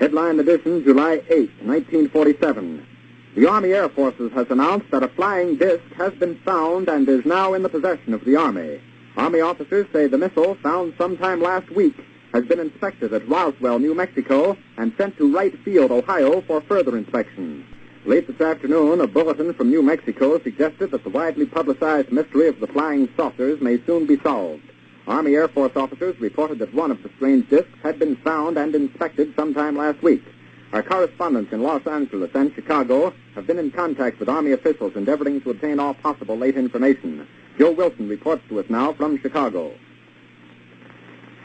Headline edition, July 8, 1947. The Army Air Forces has announced that a flying disc has been found and is now in the possession of the Army. Army officers say the missile, found sometime last week, has been inspected at Roswell, New Mexico, and sent to Wright Field, Ohio, for further inspection. Late this afternoon, a bulletin from New Mexico suggested that the widely publicized mystery of the flying saucers may soon be solved. Army Air Force officers reported that one of the strange discs had been found and inspected sometime last week. Our correspondents in Los Angeles and Chicago have been in contact with Army officials endeavoring to obtain all possible late information. Joe Wilson reports to us now from Chicago.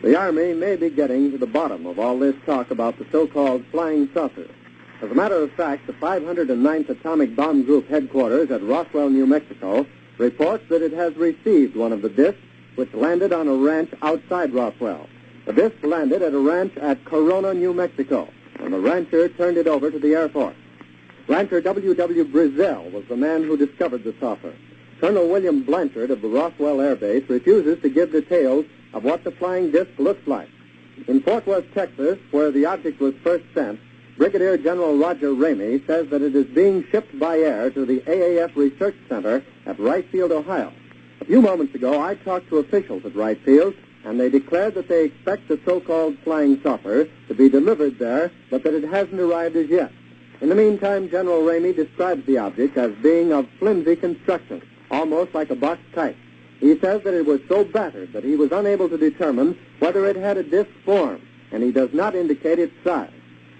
The Army may be getting to the bottom of all this talk about the so-called flying saucer. As a matter of fact, the 509th Atomic Bomb Group headquarters at Roswell, New Mexico, reports that it has received one of the discs which landed on a ranch outside Roswell. The disc landed at a ranch at Corona, New Mexico, and the rancher turned it over to the Air Force. Rancher W.W. Brizzell was the man who discovered the saucer. Colonel William Blanchard of the Roswell Air Base refuses to give details of what the flying disc looks like. In Fort Worth, Texas, where the object was first sent, Brigadier General Roger Ramey says that it is being shipped by air to the AAF Research Center at Wright Field, Ohio. A few moments ago, I talked to officials at Wright Field, and they declared that they expect the so-called flying saucer to be delivered there, but that it hasn't arrived as yet. In the meantime, General Ramey describes the object as being of flimsy construction, almost like a box kite. He says that it was so battered that he was unable to determine whether it had a disc form, and he does not indicate its size.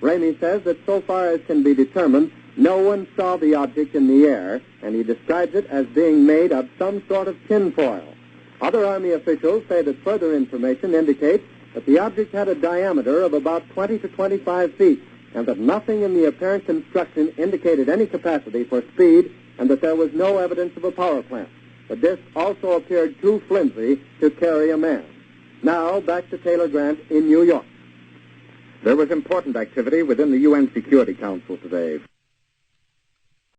Ramey says that so far as can be determined, no one saw the object in the air, and he describes it as being made of some sort of tinfoil. Other Army officials say that further information indicates that the object had a diameter of about 20 to 25 feet, and that nothing in the apparent construction indicated any capacity for speed, and that there was no evidence of a power plant. The disc also appeared too flimsy to carry a man. Now, back to Taylor Grant in New York. There was important activity within the UN Security Council today.